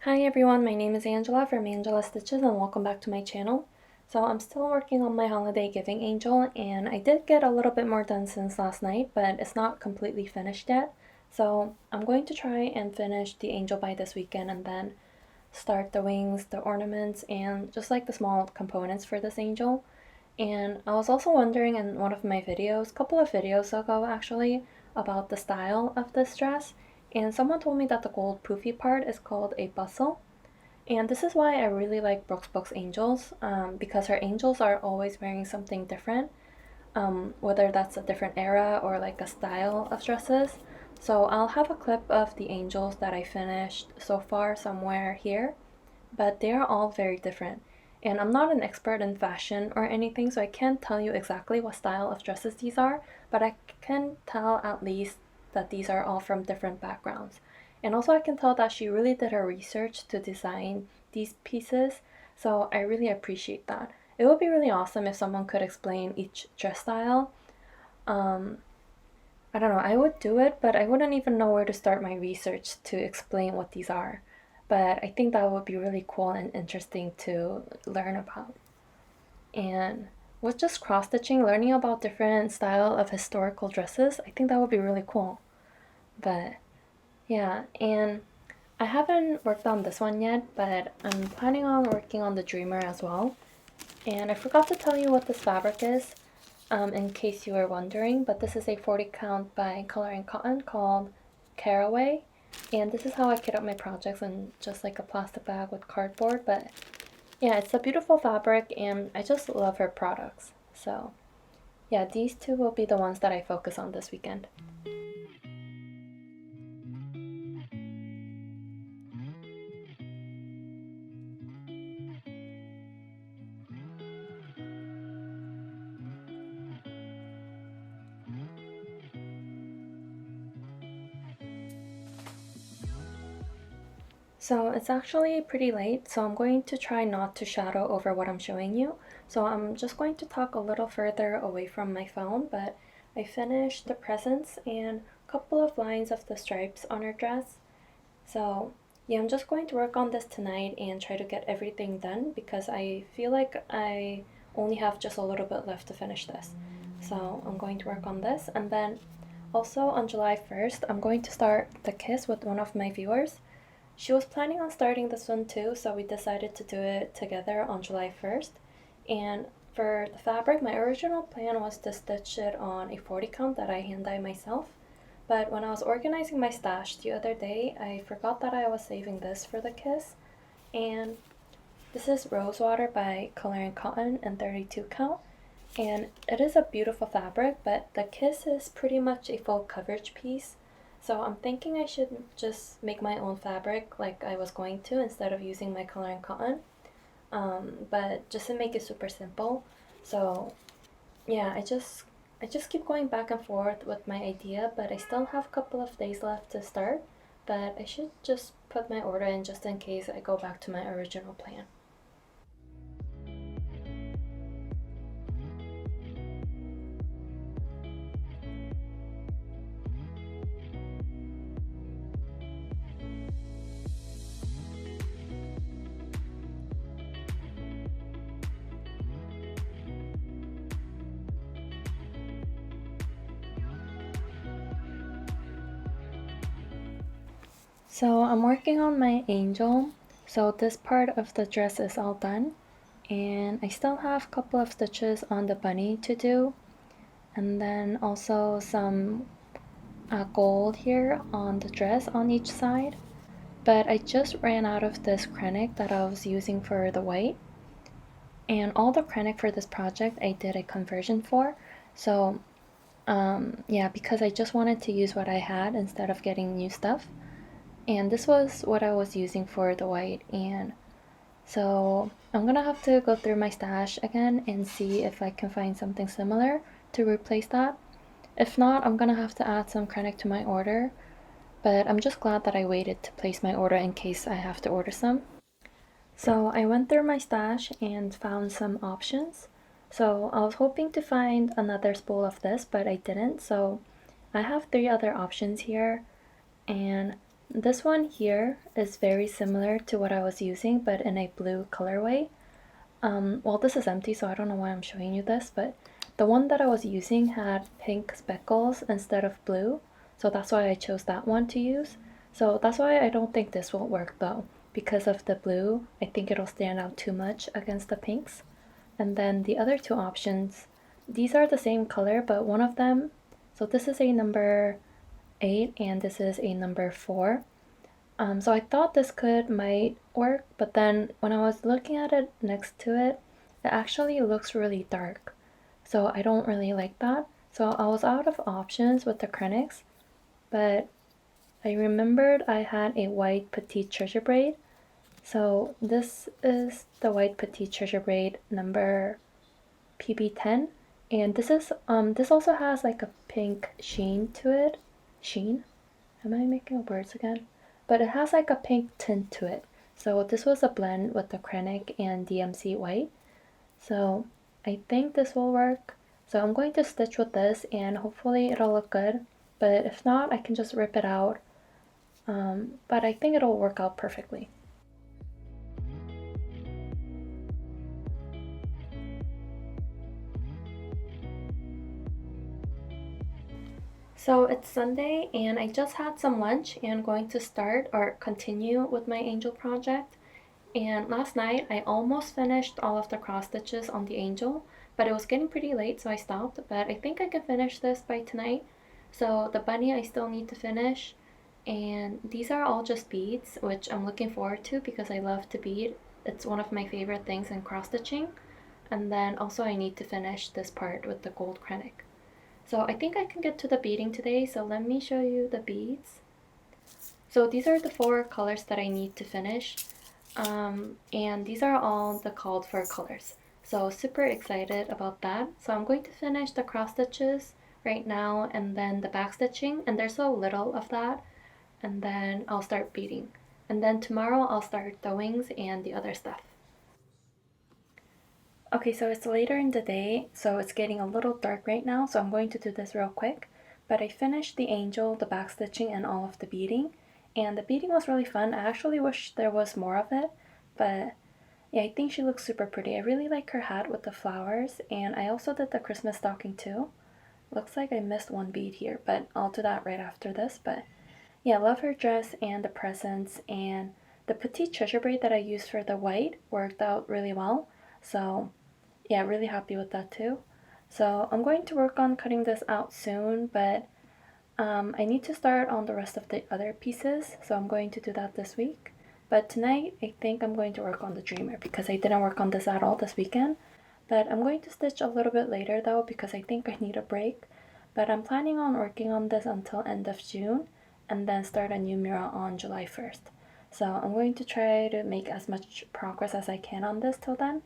Hi everyone, my name is Angela from Angela Stitches and welcome back to my channel. So I'm still working on my holiday giving angel and I did get a little bit more done since last night, but it's not completely finished yet. So I'm going to try and finish the angel by this weekend and then start the wings, the ornaments, and just like the small components for this angel. And I was also wondering in one of my videos, a couple of videos ago actually, about the style of this dress. And someone told me that the gold poofy part is called a bustle. And this is why I really like Brooks Book's angels, because her angels are always wearing something different, whether that's a different era or like a style of dresses. So I'll have a clip of the angels that I finished so far somewhere here, but they are all very different. And I'm not an expert in fashion or anything, so I can't tell you exactly what style of dresses these are, but I can tell at least that these are all from different backgrounds. And also I can tell that she really did her research to design these pieces, so I really appreciate that. It would be really awesome if someone could explain each dress style. Um, I don't know, I would do it, but I wouldn't even know where to start my research to explain what these are. But I think that would be really cool and interesting to learn about. And with just cross stitching, learning about different style of historical dresses, I think that would be really cool. But yeah, and I haven't worked on this one yet, but I'm planning on working on the Dreamer as well. And I forgot to tell you what this fabric is, in case you were wondering, but this is a 40 count by Color & Cotton called Caraway. And this is how I kit up my projects in just like a plastic bag with cardboard, but yeah, it's a beautiful fabric and I just love her products. So yeah, these two will be the ones that I focus on this weekend. So it's actually pretty late, so I'm going to try not to shadow over what I'm showing you. So I'm just going to talk a little further away from my phone, but I finished the presents and a couple of lines of the stripes on her dress. So yeah, I'm just going to work on this tonight and try to get everything done because I feel like I only have just a little bit left to finish this. So I'm going to work on this, and then also on July 1st, I'm going to start the kiss with one of my viewers. She was planning on starting this one too, so we decided to do it together on July 1st. And for the fabric, my original plan was to stitch it on a 40 count that I hand dye myself. But when I was organizing my stash the other day, I forgot that I was saving this for the kiss. And this is Rosewater by Color & Cotton and 32 count. And it is a beautiful fabric, but the kiss is pretty much a full coverage piece. So I'm thinking I should just make my own fabric like I was going to instead of using my Color & Cotton. But just to make it super simple. So yeah, I just keep going back and forth with my idea, but I still have a couple of days left to start. But I should just put my order in just in case I go back to my original plan. So I'm working on my angel. So this part of the dress is all done. And I still have a couple of stitches on the bunny to do. And then also some gold here on the dress on each side. But I just ran out of this krennic that I was using for the white. And all the krennic for this project I did a conversion for. So yeah, because I just wanted to use what I had instead of getting new stuff. And this was what I was using for the white, and so I'm gonna have to go through my stash again and see if I can find something similar to replace that. If not, I'm gonna have to add some krennic to my order, but I'm just glad that I waited to place my order in case I have to order some. So I went through my stash and found some options. So I was hoping to find another spool of this, but I didn't, so I have three other options here. And This one here is very similar to what I was using, but in a blue colorway. Well, this is empty, so I don't know why I'm showing you this, but the one that I was using had pink speckles instead of blue, so that's why I chose that one to use. So that's why I don't think this will work though. Because of the blue, I think it'll stand out too much against the pinks. And then the other two options, these are the same color, but one of them, so this is a number 8 and this is a number 4. So I thought this might work, but then when I was looking at it next to it, it actually looks really dark. So I don't really like that. So I was out of options with the acrylics, but I remembered I had a white petite treasure braid. So this is the white petite treasure braid number PB10, and this also has like a pink sheen to it. Sheen? Am I making words again? But it has like a pink tint to it. So this was a blend with acrylic and DMC white. So I think this will work. So I'm going to stitch with this and hopefully it'll look good. But if not, I can just rip it out. But I think it'll work out perfectly. So it's Sunday and I just had some lunch and going to start or continue with my angel project. And last night I almost finished all of the cross stitches on the angel, but it was getting pretty late so I stopped. But I think I can finish this by tonight. So the bunny I still need to finish. And these are all just beads, which I'm looking forward to because I love to bead. It's one of my favorite things in cross stitching. And then also I need to finish this part with the gold acrylic. So I think I can get to the beading today, so let me show you the beads. So these are the 4 colors that I need to finish, and these are all the called for colors. So super excited about that. So I'm going to finish the cross stitches right now and then the back stitching, and there's so little of that, and then I'll start beading. And then tomorrow I'll start the wings and the other stuff. Okay, so it's later in the day, so it's getting a little dark right now, so I'm going to do this real quick. But I finished the angel, the back stitching, and all of the beading. And the beading was really fun. I actually wish there was more of it, but yeah, I think she looks super pretty. I really like her hat with the flowers, and I also did the Christmas stocking too. Looks like I missed one bead here, but I'll do that right after this. But yeah, I love her dress and the presents, and the petite treasure braid that I used for the white worked out really well. So yeah, really happy with that too. So I'm going to work on cutting this out soon, but I need to start on the rest of the other pieces, so I'm going to do that this week. But tonight, I think I'm going to work on the dreamer because I didn't work on this at all this weekend. But I'm going to stitch a little bit later though because I think I need a break. But I'm planning on working on this until end of June and then start a new mural on July 1st. So I'm going to try to make as much progress as I can on this till then.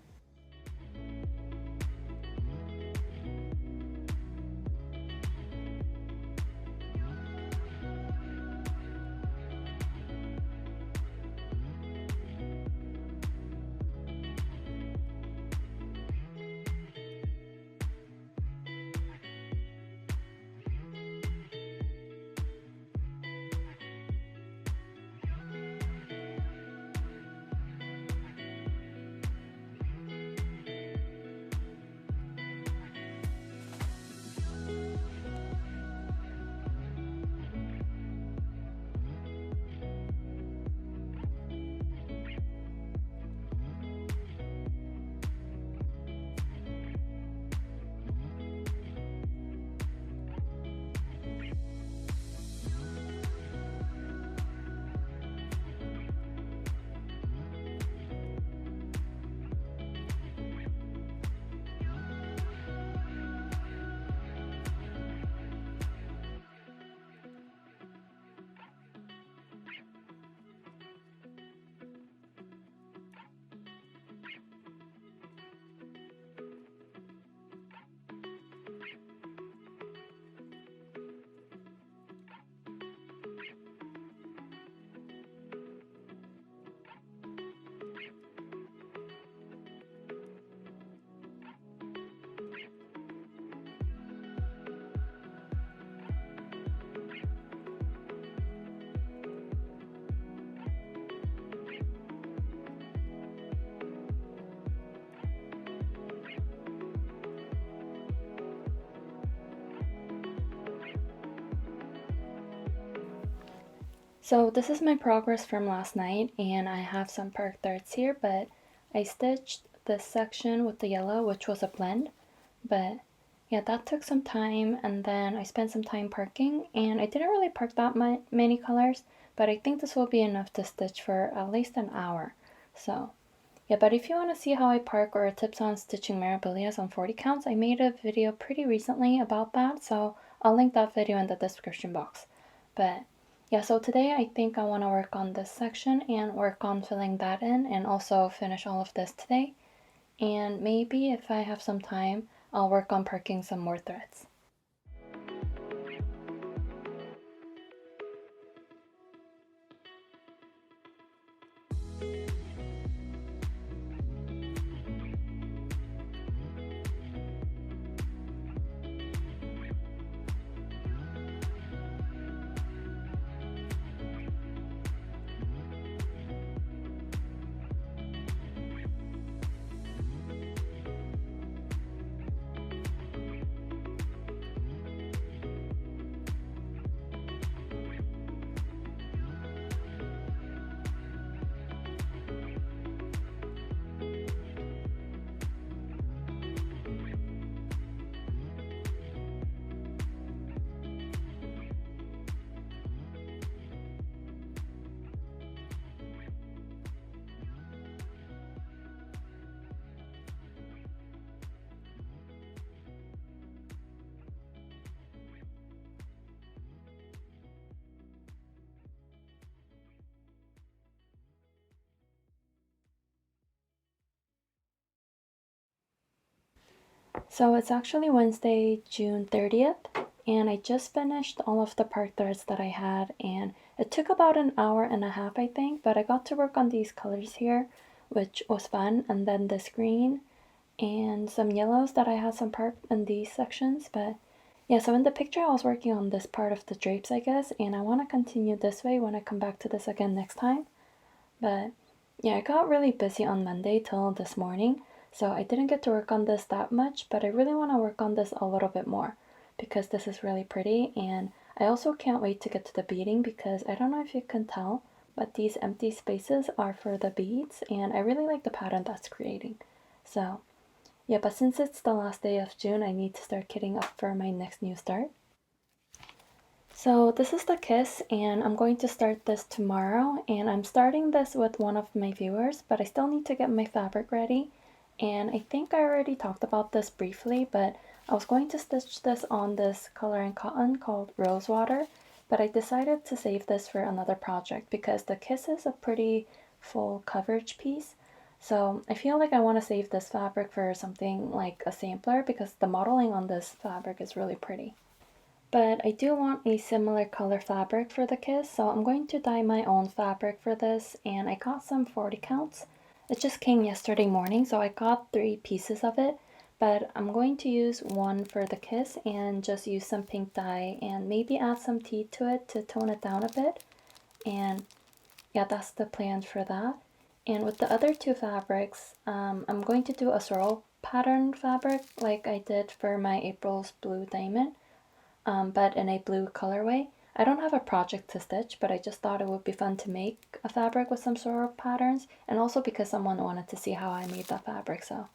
So this is my progress from last night, and I have some park threads here, but I stitched this section with the yellow, which was a blend. But yeah, that took some time, and then I spent some time parking, and I didn't really park that many colors, but I think this will be enough to stitch for at least an hour. So yeah, but if you want to see how I park or tips on stitching Mirabilias on 40 counts, I made a video pretty recently about that, so I'll link that video in the description box. But yeah, so today I think I want to work on this section and work on filling that in, and also finish all of this today. And maybe if I have some time, I'll work on parking some more threads. So it's actually Wednesday, June 30th, and I just finished all of the park threads that I had, and it took about an hour and a half, I think, but I got to work on these colors here, which was fun, and then this green and some yellows that I had some parked in these sections. But yeah, so in the picture I was working on this part of the drapes, I guess, and I want to continue this way when I come back to this again next time. But yeah, I got really busy on Monday till this morning, so I didn't get to work on this that much, but I really want to work on this a little bit more because this is really pretty, and I also can't wait to get to the beading because I don't know if you can tell, but these empty spaces are for the beads, and I really like the pattern that's creating. So yeah, but since it's the last day of June, I need to start kitting up for my next new start. So this is the kiss, and I'm going to start this tomorrow, and I'm starting this with one of my viewers, but I still need to get my fabric ready. And I think I already talked about this briefly, but I was going to stitch this on this color and cotton called Rosewater, but I decided to save this for another project because the kiss is a pretty full coverage piece. So I feel like I want to save this fabric for something like a sampler because the modeling on this fabric is really pretty. But I do want a similar color fabric for the kiss, so I'm going to dye my own fabric for this, and I got some 40 counts. It just came yesterday morning, so I got 3 pieces of it, but I'm going to use one for the kiss and just use some pink dye and maybe add some tea to it to tone it down a bit. And yeah, that's the plan for that. And with the other 2 fabrics, I'm going to do a swirl pattern fabric like I did for my April's Blue Diamond. But in a blue colorway. I don't have a project to stitch, but I just thought it would be fun to make a fabric with some sort of patterns, and also because someone wanted to see how I made that fabric. So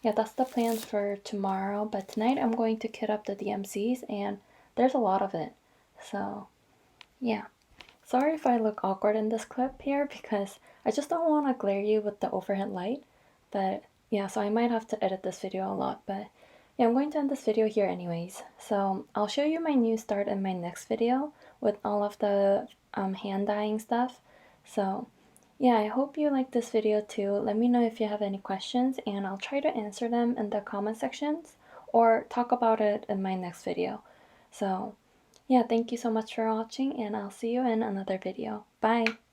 yeah, that's the plans for tomorrow, but tonight I'm going to kit up the DMCs, and there's a lot of it. So yeah, sorry if I look awkward in this clip here because I just don't want to glare you with the overhead light, but yeah, so I might have to edit this video a lot, but yeah, I'm going to end this video here anyways. So I'll show you my new start in my next video with all of the hand dyeing stuff. So yeah, I hope you like this video too. Let me know if you have any questions, and I'll try to answer them in the comment sections or talk about it in my next video. So yeah, thank you so much for watching, and I'll see you in another video. Bye!